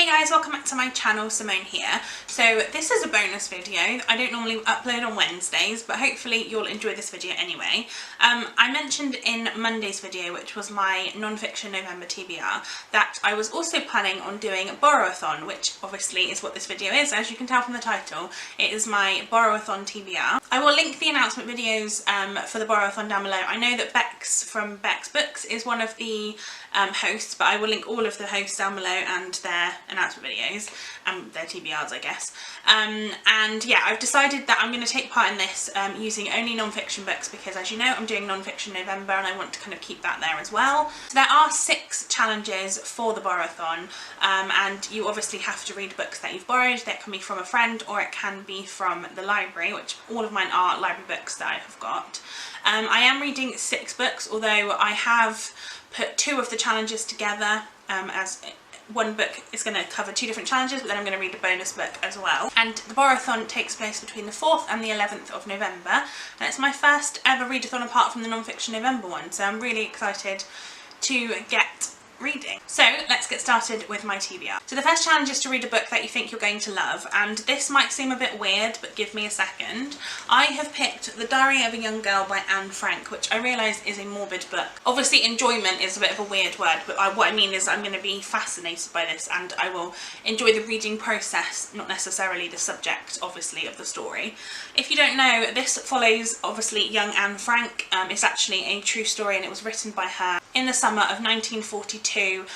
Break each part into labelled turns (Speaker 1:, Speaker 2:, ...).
Speaker 1: Hey guys, welcome back to my channel, Simone here. So this is a bonus video. I don't normally upload on Wednesdays, but hopefully you'll enjoy this video anyway. I mentioned in Monday's video, which was my non-fiction November TBR, that I was also planning on doing Borrowathon, which obviously is what this video is, as you can tell from the title. It is my Borrowathon TBR. I will link the announcement videos for the Borrowathon down below. I know that Bex from Bex Books is one of the hosts, but I will link all of the hosts down below and their announcement videos and their TBRs, I guess. And yeah, I've decided that I'm going to take part in this using only non-fiction books because, as you know, I'm doing non-fiction November and I want to kind of keep that there as well. So there are 6 challenges for the Borrowathon, and you obviously have to read books that you've borrowed. That can be from a friend or it can be from the library, which all of mine are library books that I have got. I am reading 6 books, although I have put 2 of the challenges together as one book is going to cover 2 different challenges, but then I'm going to read a bonus book as well. And the Borrowathon takes place between the 4th and the 11th of November, and it's my first ever readathon apart from the non-fiction November one, so I'm really excited to get reading. So let's get started with my TBR. So the first challenge is to read a book that you think you're going to love, and this might seem a bit weird, but give me a second. I have picked The Diary of a Young Girl by Anne Frank, which I realise is a morbid book. Obviously enjoyment is a bit of a weird word, but what I mean is I'm going to be fascinated by this and I will enjoy the reading process, not necessarily the subject, obviously, of the story. If you don't know, this follows obviously young Anne Frank. It's actually a true story and it was written by her in the summer of 1942,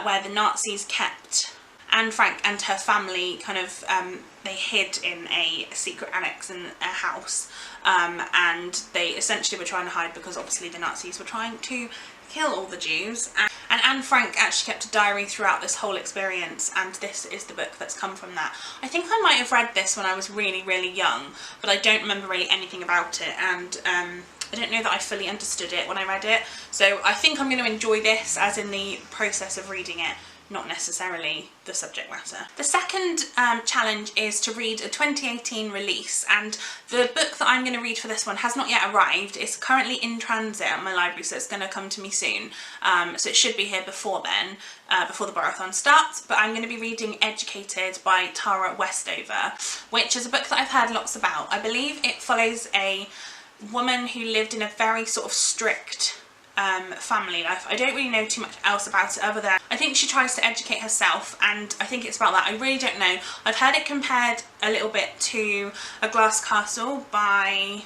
Speaker 1: where the Nazis kept Anne Frank and her family kind of, they hid in a secret annex in a house, and they essentially were trying to hide because obviously the Nazis were trying to kill all the Jews. And Anne Frank actually kept a diary throughout this whole experience, and this is the book that's come from that. I think I might have read this when I was really, really young, but I don't remember really anything about it, and I don't know that I fully understood it when I read it, so I think I'm going to enjoy this as in the process of reading it, not necessarily the subject matter. The second challenge is to read a 2018 release, and the book that I'm going to read for this one has not yet arrived. It's currently in transit at my library, so it's going to come to me soon, so it should be here before then, before the Borrowathon starts. But I'm going to be reading Educated by Tara Westover, which is a book that I've heard lots about. I believe it follows a woman who lived in a very sort of strict family life. I don't really know too much else about it other than I think she tries to educate herself, and I think it's about that. I really don't know. I've heard it compared a little bit to A Glass Castle by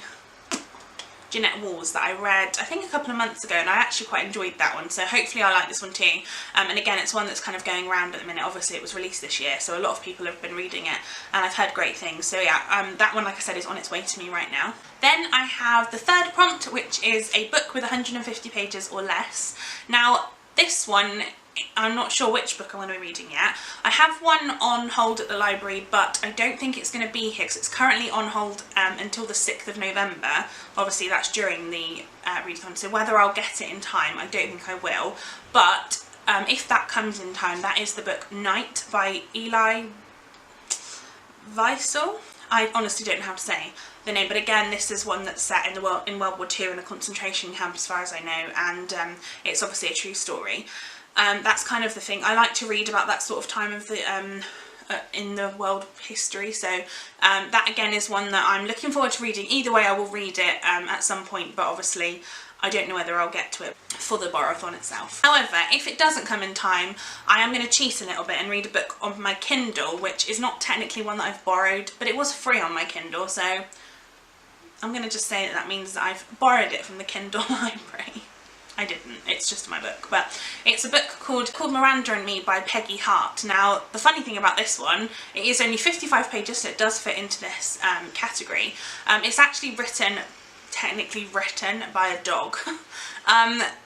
Speaker 1: Jeanette Walls that I read I think a couple of months ago, and I actually quite enjoyed that one, so hopefully I like this one too. And again, it's one that's kind of going around at the minute. Obviously it was released this year, so a lot of people have been reading it and I've heard great things, so yeah, that one, like I said, is on its way to me right now. Then I have the third prompt, which is a book with 150 pages or less. Now this one, I'm not sure which book I'm going to be reading yet. I have one on hold at the library, but I don't think it's going to be here because it's currently on hold until the 6th of November. Obviously that's during the readathon, so whether I'll get it in time, I don't think I will. But if that comes in time, that is the book Night by Eli Wiesel. I honestly don't know how to say the name, but again, this is one that's set in World War II in a concentration camp as far as I know, and it's obviously a true story. That's kind of the thing. I like to read about that sort of time of the in the world history, so that again is one that I'm looking forward to reading. Either way, I will read it at some point, but obviously I don't know whether I'll get to it for the Borrowathon itself. However, if it doesn't come in time, I am going to cheat a little bit and read a book on my Kindle, which is not technically one that I've borrowed, but it was free on my Kindle, so I'm going to just say that that means that I've borrowed it from the Kindle library. I didn't, it's just my book, but it's a book called Miranda and Me by Peggy Hart. Now, the funny thing about this one, it is only 55 pages, so it does fit into this category. It's actually technically written by a dog.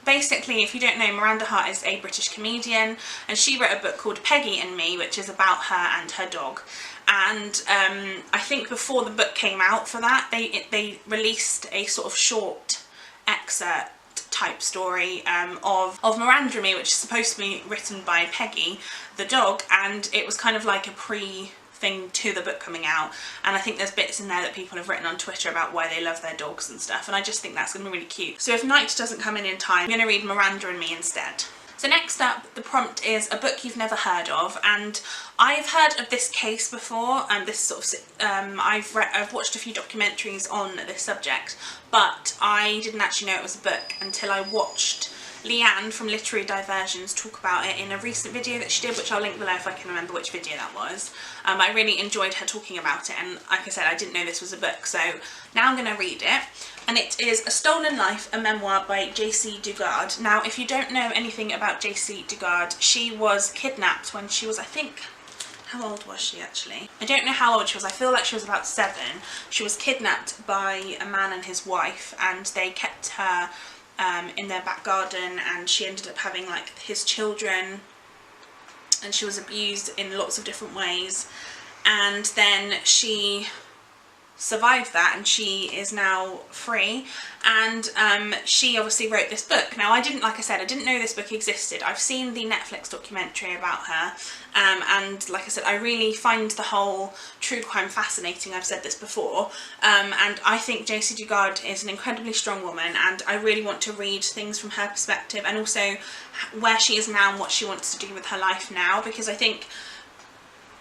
Speaker 1: Basically, if you don't know, Miranda Hart is a British comedian, and she wrote a book called Peggy and Me, which is about her and her dog. And I think before the book came out for that, they released a sort of short excerpt type story of Miranda and Me, which is supposed to be written by Peggy, the dog, and it was kind of like a thing to the book coming out, and I think there's bits in there that people have written on Twitter about why they love their dogs and stuff, and I just think that's going to be really cute. So if Night doesn't come in time, I'm going to read Miranda and Me instead. So next up, the prompt is a book you've never heard of, and I've heard of this case before, and this sort of I've watched a few documentaries on this subject, but I didn't actually know it was a book until I watched Leanne from Literary Diversions talk about it in a recent video that she did, which I'll link below if I can remember which video that was. I really enjoyed her talking about it, and like I said, I didn't know this was a book, so now I'm going to read it. And it is A Stolen Life, a memoir by J.C. Dugard. Now, if you don't know anything about J.C. Dugard, she was kidnapped when she was, I think, how old was she actually? I don't know how old she was. I feel like she was about 7. She was kidnapped by a man and his wife, and they kept her in their back garden, and she ended up having like his children, and she was abused in lots of different ways, and then she survived that, and she is now free, and she obviously wrote this book. Now, I didn't, like I said, I didn't know this book existed. I've seen the Netflix documentary about her, and like I said, I really find the whole true crime fascinating. I've said this before, and I think J.C. Dugard is an incredibly strong woman, and I really want to read things from her perspective, and also where she is now and what she wants to do with her life now, because I think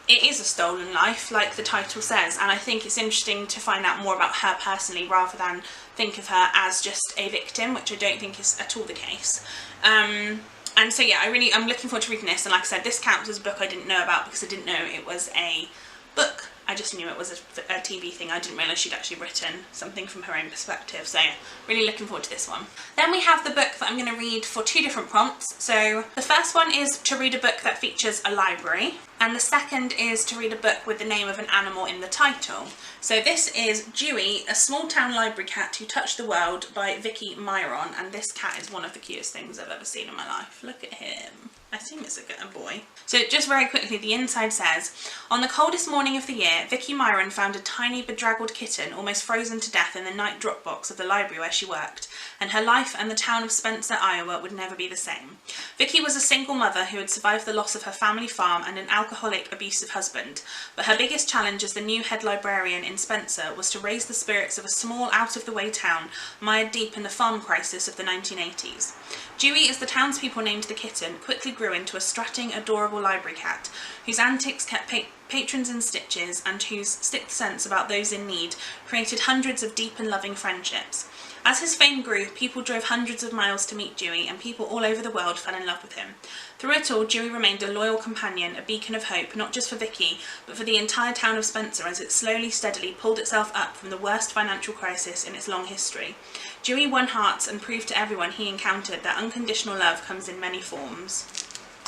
Speaker 1: it is a stolen life, like the title says, and I think it's interesting to find out more about her personally rather than think of her as just a victim, which I don't think is at all the case. And so yeah, I'm looking forward to reading this, and like I said, this counts as a book I didn't know about because I didn't know it was a book. I just knew it was a TV thing. I didn't realise she'd actually written something from her own perspective, so yeah, really looking forward to this one. Then we have the book that I'm going to read for 2 different prompts. So the first one is to read a book that features a library, and the second is to read a book with the name of an animal in the title. So this is Dewey, a small town library cat who touched the world by Vicky Myron, and this cat is one of the cutest things I've ever seen in my life. Look at him. I assume it's a boy. So just very quickly, the inside says, on the coldest morning of the year, Vicky Myron found a tiny bedraggled kitten almost frozen to death in the night drop box of the library where she worked, and her life and the town of Spencer, Iowa would never be the same. Vicky was a single mother who had survived the loss of her family farm and an alcoholic, abusive husband, but her biggest challenge as the new head librarian in Spencer was to raise the spirits of a small, out-of-the-way town mired deep in the farm crisis of the 1980s. Dewey, as the townspeople named the kitten, quickly grew into a strutting, adorable library cat, whose antics kept patrons in stitches and whose sixth sense about those in need created hundreds of deep and loving friendships. As his fame grew, people drove hundreds of miles to meet Dewey, and people all over the world fell in love with him. Through it all, Dewey remained a loyal companion, a beacon of hope, not just for Vicky, but for the entire town of Spencer as it slowly, steadily pulled itself up from the worst financial crisis in its long history. Dewey won hearts and proved to everyone he encountered that unconditional love comes in many forms.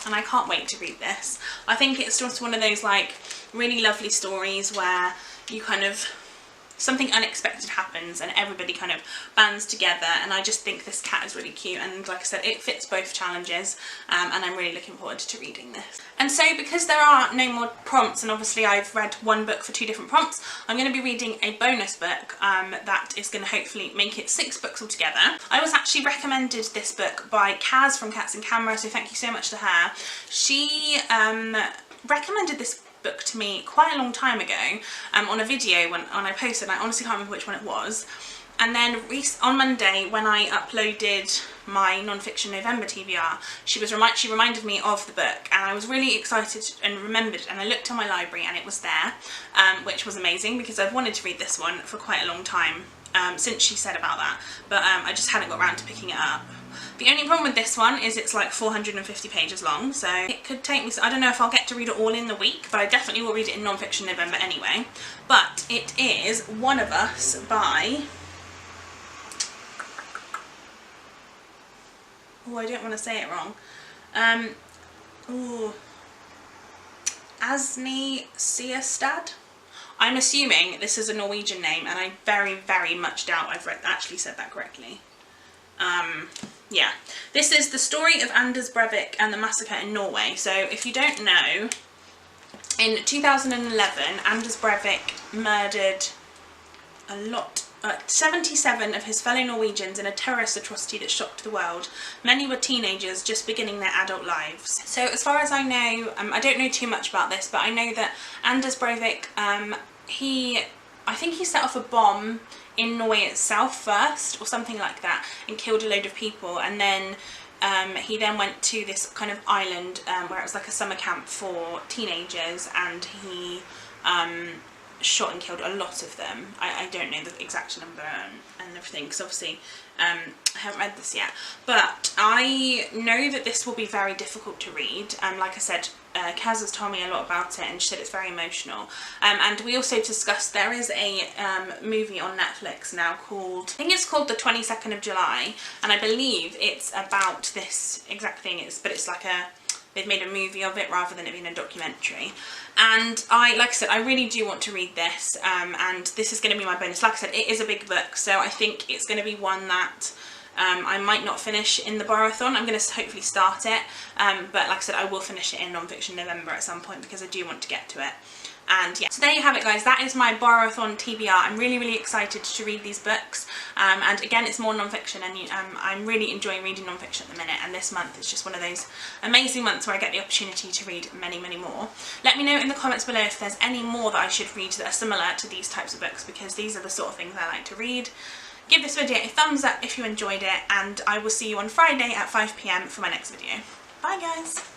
Speaker 1: And I can't wait to read this. I think it's just one of those like really lovely stories where you kind of, something unexpected happens and everybody kind of bands together, and I just think this cat is really cute, and like I said, it fits both challenges, and I'm really looking forward to reading this. And so because there are no more prompts, and obviously I've read one book for 2 different prompts, I'm going to be reading a bonus book that is going to hopefully make it 6 books altogether. I was actually recommended this book by Kaz from Cats and Camera, so thank you so much to her. She recommended this book to me quite a long time ago on a video when I posted. I honestly can't remember which one it was, and then on Monday when I uploaded my non-fiction November TBR, she reminded me of the book, and I was really excited and remembered, and I looked in my library and it was there, which was amazing because I've wanted to read this one for quite a long time since she said about that, but I just hadn't got around to picking it up. The only problem with this one is it's like 450 pages long, so it could take me, I don't know if I'll get to read it all in the week, but I definitely will read it in non-fiction November anyway. But it is One of Us by, oh, I don't want to say it wrong, Asni Seerstad. I'm assuming this is a Norwegian name, and I very, very much doubt I've actually said that correctly. Yeah, this is the story of Anders Breivik and the massacre in Norway. So if you don't know, in 2011 Anders Breivik murdered 77 of his fellow Norwegians in a terrorist atrocity that shocked the world. Many were teenagers just beginning their adult lives. So as far as I know, I don't know too much about this, but I know that Anders Breivik, I think he set off a bomb in Norway itself first, or something like that, and killed a load of people, and then He then went to this kind of island where it was like a summer camp for teenagers, and he shot and killed a lot of them. I don't know the exact number and everything, because obviously I haven't read this yet, but I know that this will be very difficult to read. Like I said, Kaz has told me a lot about it, and she said it's very emotional. And we also discussed there is a movie on Netflix now called, I think it's called The 22nd of July, and I believe it's about this exact thing. But it's like they've made a movie of it rather than it being a documentary. And like I said, I really do want to read this, and this is going to be my bonus. Like I said, it is a big book, so I think it's going to be one that I might not finish in the Borrowathon. I'm going to hopefully start it, but like I said, I will finish it in Non-Fiction November at some point, because I do want to get to it. And yeah, so there you have it, guys. That is my Borrowathon TBR. I'm really excited to read these books, and again, it's more non-fiction, and I'm really enjoying reading non-fiction at the minute, and this month is just one of those amazing months where I get the opportunity to read many more. Let me know in the comments below if there's any more that I should read that are similar to these types of books, because these are the sort of things I like to read. Give this video a thumbs up if you enjoyed it, and I will see you on Friday at 5 PM for my next video. Bye, guys!